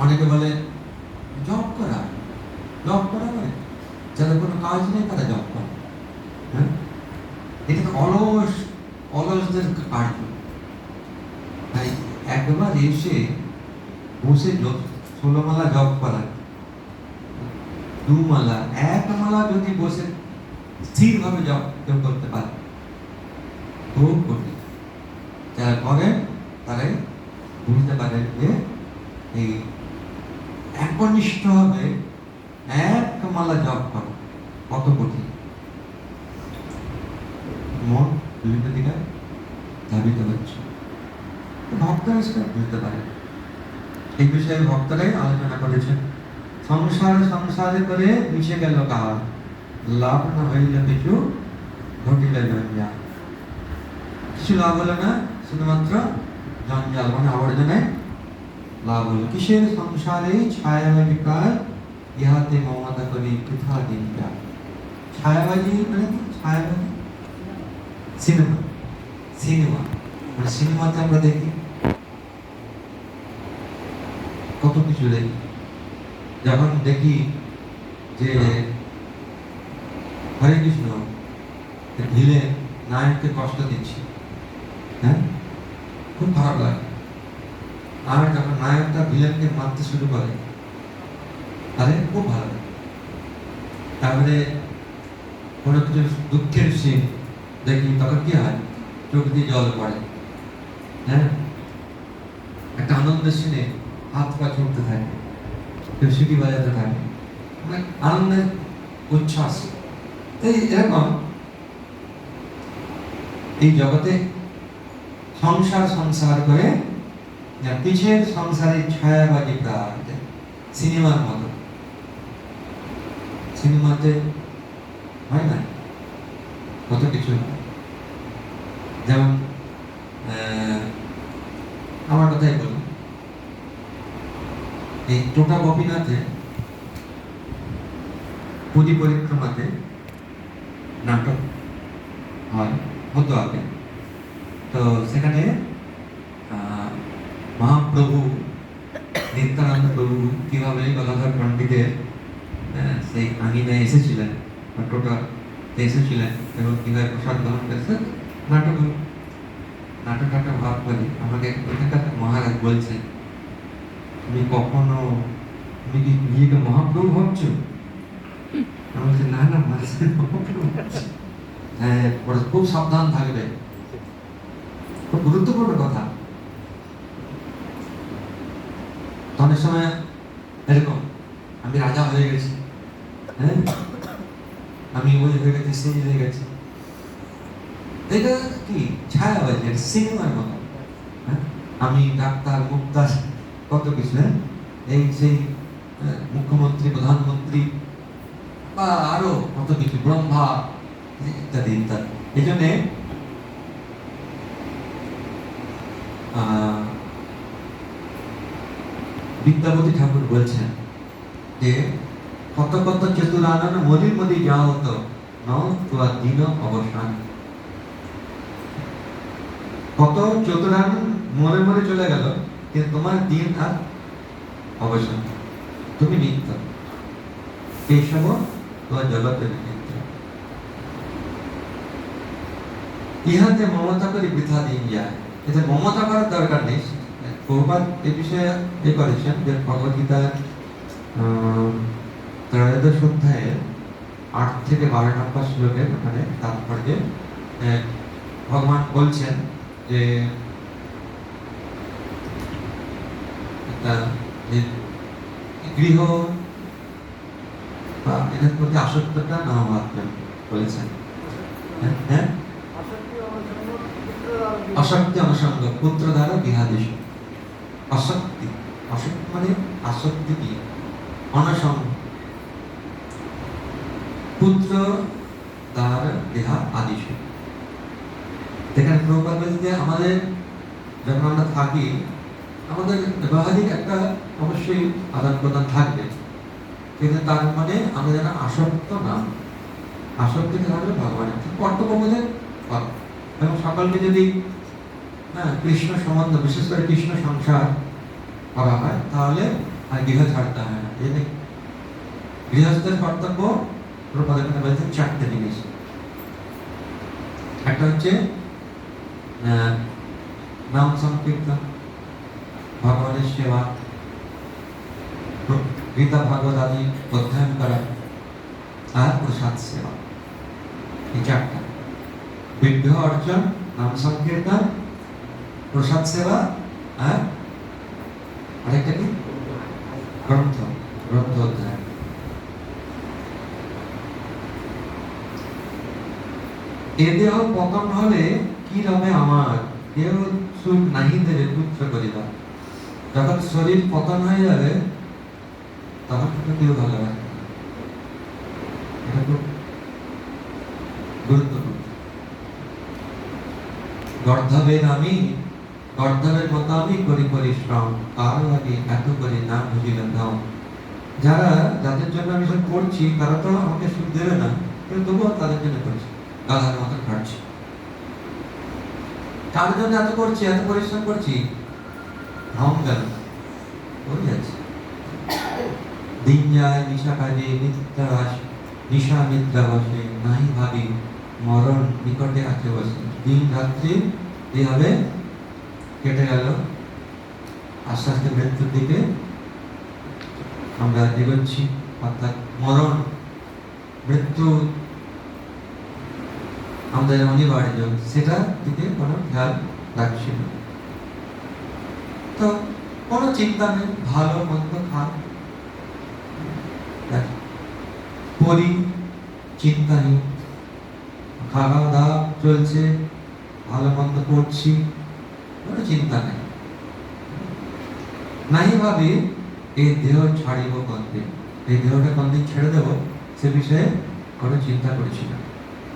অনেকে বলে জব করা, জব করা মানে যাদের কোনো কাজ নেই তারা জব করে। হ্যাঁ, এটা তো অলসদের কার্য। তাই একবার এসে বসে 16 মালা জব করা, 2 মালা, 1 মালা যদি বসে স্থিরভাবে জব কেউ করতে পারে, খুব কঠিন। যারা করেন তারাই বুঝতে পারেন যে এই একনিষ্ঠভাবে 1 মালা জব করা কত কঠিন। মন বিভিন্ন দিকে ধাবিত হচ্ছে, ভক্তরা সেটা বুঝতে পারে। এই বিষয়ে ভক্তরাই আলোচনা করেছেন। সংসারে করে মিশে গেল কার, লাভ না হইলে কিছু ঘটিলে জঞ্জাল। কিছু লাভ হলো না, শুধুমাত্র জঞ্জাল মানে আবর্জনায় লাভ হলো। কিসের সংসারে ছায়াবাজি কাজ, ইহাতে মমতা করি কোথা দিন যায়। ছায়াবাজি মানে কি? ছায়াবাজি সিনেমা, সিনেমা মানে সিনেমাতে আমরা দেখি কত কিছু দেখি। যখন দেখি যে হরে কৃষ্ণ ভিলে নায়ককে কষ্ট দিচ্ছে, হ্যাঁ, খুব খারাপ লাগে। আর যখন নায়কটা ভিলেনকে মারতে শুরু করে তাহলে খুব ভালো লাগে। তারপরে কোনো কিছু দুঃখের সিন দেখি, তখন কি হয়, চোখ দিয়ে জল পড়ে। হ্যাঁ, একটা আনন্দের সিনে হাত পা ছুটতে থাকে, কেউ সিটি বাজাতে থাকে, মানে আনন্দের উচ্ছ্বাস। এই এরকম এই জগতে সংসার করে পিছের সংসারে ছায়াবাজি প্রায় সিনেমার মতো। সিনেমাতে হয় না কত কিছু, যেমন আমার কথাই বলি, এই টোটা গোপীনাথে পুরী পরিক্রমাতে নাটক হয়, হতো আগে। তো সেখানে মহাপ্রভু নিত্যানন্দ প্রভু কিভাবে গদাধর পণ্ডিতের সেই আঙিনায় এসেছিলেন, টোটাতে এসেছিলেন এবং কিভাবে প্রসাদ গ্রহণ করেছেন, নাটকটা ভাব করি। আমাকে ওইখানকার মহারাজ বলছেন, তুমি কখনো, তুমি কি নিজেকে মহাপ্রভু ভাবছো? আমি বলছি না না, মহাপ্রভু ভাবছি। হ্যাঁ, খুব সাবধান থাকবে, খুব গুরুত্বপূর্ণ কথা। অনেক সময় এরকম আমি রাজা হয়ে গেছি, হ্যাঁ, আমি ওই হয়ে গেছি, সেই হয়ে গেছি। এটা কি ছায়াবাজি, সিনেমার মতো। হ্যাঁ, আমি ডাক্তার, মুক্তার, কত কিছু, হ্যাঁ, এই সেই মুখ্যমন্ত্রী, প্রধানমন্ত্রী বা আরো কত কিছু, ব্রহ্মা ইত্যাদি ইত্যাদি। এই জন্যে বিদ্যাপতি ঠাকুর বলছেন যে কত কত চতুরানন মদি যাও তো নও তোমার দিন অবসান। কত চতুরানন মরে চলে গেল, কিন্তু তোমার দিন আর অবসান, তুমি নিত্য। কেশব তোমার জগতের নিত্য। ইহাতে মমতা করে বৃথা দিন যায়। এতে মমতা করার দরকার নেই। প্রভুপাদ এ বিষয়ে করেছেন যে ভগবদ্গীতার 13 অধ্যায়ে 8 থেকে 12 নম্বর শ্লোকের ওখানে তাৎপর্যে ভগবান বলছেন যে গৃহ বা এদের প্রতি আসক্তটা না হওয়ার জন্য বলেছেন। হ্যাঁ, আসক্তি অনুসঙ্গ পুত্র দ্বারা বিহাদেশ। আসক্তি, আসক্তি মানে আসক্তি কি, অনসঙ্গ, পুত্র দ্বারা দেহা আদেশ। এখানে প্রভুপাদ বলছেন যে আমাদের যখন আমরা থাকি, আমাদের ব্যবহারিক একটা অবশ্যই আদান প্রদান থাকবে, কিন্তু তার মানে আমরা যেন আসক্ত না। আসক্তি থাকলে ভগবানের কর্তব্য বোধে এবং সকলকে যদি কৃষ্ণ সম্বন্ধ, বিশেষ করে কৃষ্ণ সংসার করা হয়, তাহলে আর গৃহ ছাড়তে হয় না। এই গৃহস্থের কর্তব্য প্রপাদ এখানে বলছেন চারটে জিনিস। একটা হচ্ছে নাম সংকীর্তন, ভগবানের সেবা, গীতা ভাগবত আদি অধ্যয়ন করা, আর প্রসাদ সেবা। এই চারটা বিগ্রহ অর্জন, নাম সংকীর্তন, প্রসাদ সেবা, আর আরেকটা কি গ্রন্থ অধ্যয়ন। এ দেহ পতন হলে কি রবে আমার, দেহ সুখ নাহি দেবে পুত্র করিবা। যখন শরীর পতন হয়ে যাবে তখন কিন্তু কেউ ভালোবাসে। এটা খুব গুরুত্বপূর্ণ। গর্ধবের মতো আমি করি পরিশ্রম, কারো আগে এত করে না বুঝিলাম ধাম। যাদের জন্য আমি সব করছি তারা তো আমাকে সুখ দেবে না, কিন্তু তবুও তাদের জন্য করছি, গাধার মতো খাটছি। কার জন্য এত করছি, এত পরিশ্রম করছি, ধাম গেল বলে যাচ্ছে। দিন যায় নিশা কাজে নিশা নিদ্রা বসে, নাই ভাবি মরণ নিকটে আছে বসে। দিন রাত্রি এইভাবে কেটে গেল, আস্তে আস্তে মৃত্যুর দিকে আমরা এগোচ্ছি। অর্থাৎ মরণ, মৃত্যু আমাদের অনিবার্য, সেটা দিকে কোনো খেয়াল রাখছি না। তো কোনো চিন্তা নেই, ভালো মন্দ খান করি, চিন্তাহীন, খাওয়া দাওয়া চলছে, ভালো মন্দ করছি, কোনো চিন্তা নেই। নাই ভাবি এই দেহ ছাড়িব কোনদিন, এই দেহটা কোনদিন ছেড়ে দেবো সে বিষয়ে কোনো চিন্তা করছি না।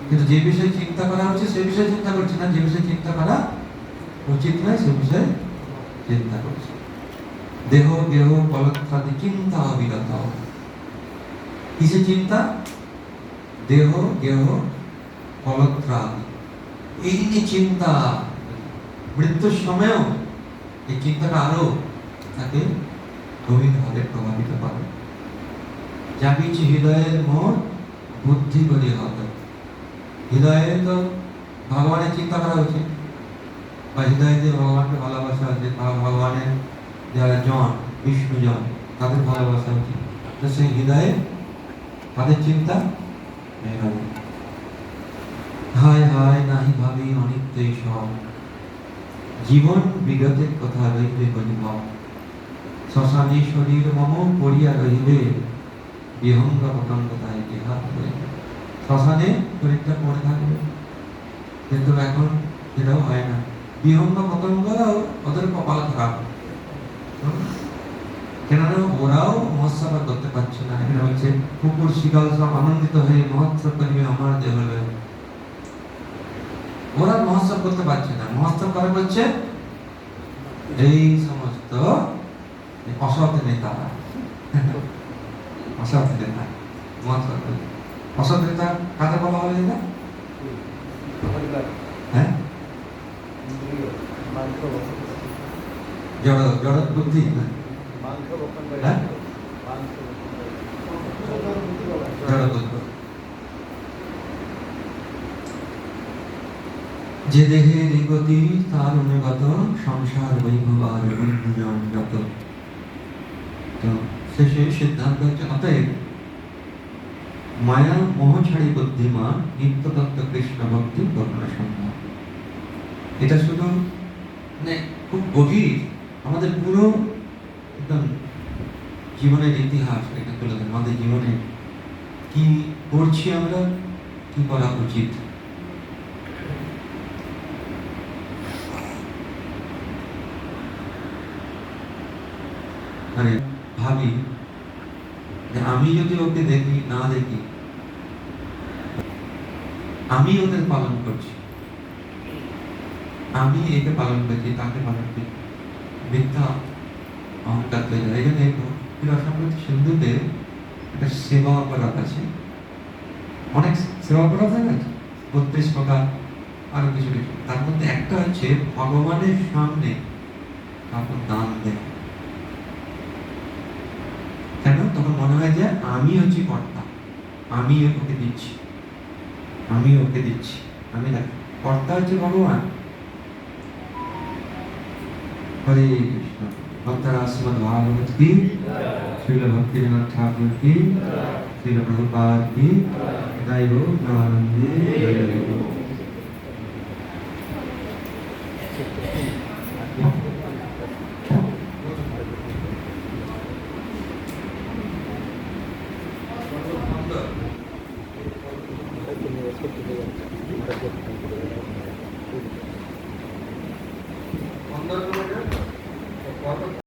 কিন্তু যে বিষয়ে চিন্তা করা হচ্ছে সে বিষয়ে চিন্তা করছি না, যে বিষয়ে চিন্তা করা উচিত নয় সে বিষয়ে চিন্তা করছি। দেহ গেহ কলত্রাদি চিন্তা অবিরত। কিসে চিন্তা? দেহ গেহ কলত্রাদি, এই যে চিন্তা, মৃত্যুর সময়ও এই চিন্তাটা আরো তাকে গভীরভাবে প্রভাবিত করে। যা কিছু হৃদয়ের মোর বুদ্ধি করি হবে, হৃদয়ে তো ভগবানের চিন্তা করা উচিত, বা হৃদয়ে যে ভগবানকে ভালোবাসা আছে, ভগবানের যারা জন, বিষ্ণু জন, তাদের ভালোবাসা উচিত। তো সেই হৃদয়ে তাদের চিন্তা নেই। হায় হায় নাহি ভাবি অনিত্যই সব, জীবন বিগতের কথা রইবে বলিব। শ্মশানে শরীর মম পড়িয়া রহিবে, বিহঙ্গ পতঙ্গতায় দেহাত হইবে। শ্মশানে শরীরটা পড়ে থাকবে, কিন্তু এখন সেটাও হয় না। বিহঙ্গ পতঙ্গ ওদের কপাল খারাপ, কেননা ওরাও মহোৎসব করতে পারছে না। এখানে হচ্ছে কুকুর শিকাল সব আনন্দিত হয়ে মহোৎসব করিবে আমার দেহ লয়ে। ওরা মহোৎসব করতে পারছে না, মহোৎসব করা হচ্ছে এই সমস্ত অসৎ নেতারা। অসৎ নেতা মহোৎসব করে। অসৎ নেতা কাকে বলা হবে? না হ্যাঁ, জড় জড় বুদ্ধি না, হ্যাঁ জড় বুদ্ধি। যে দেহের গতি তার অনুগত, সংসার বৈভব আর বন্ধুজন যত। তো শেষে সিদ্ধান্ত হচ্ছে অতএব মায়া মোহ ছাড়ি বুদ্ধিমান, নিত্য তত্ত্ব কৃষ্ণ ভক্তি করুণা সম্ভব। এটা শুধু মানে খুব গভীর, আমাদের পুরো একদম জীবনের ইতিহাস এটা তুলে ধরে। আমাদের জীবনে কি করছি আমরা, কি করা উচিত। মানে ভাবি যে আমি যদি ওকে দেখি না দেখি, আমি ওদের পালন করছি, আমি একে পালন করছি, তাকে পালন করছি, মিথ্যা অহংকার তৈরি হয়। এখানে রসামৃত সিন্ধুতে একটা সেবা অপরাধ আছে, অনেক সেবা অপরাধ আছে 32 প্রকার, আরো কিছু কিছু। তার মধ্যে একটা হচ্ছে ভগবানের সামনে কাউকে দান দেয়। তখন মনে হয় যে আমি হচ্ছি কর্তা, আমি ওকে দিচ্ছি, আমি ওকে দিচ্ছি, আমি না, কর্তা হচ্ছে ভগবান। হরে কৃষ্ণ। ভক্তরা শ্রীমদ ভাগবত কি, শ্রীল ভক্তিবিনোদ ঠাকুর কি, শ্রীল প্রভুপাদ কি, জয় হোক।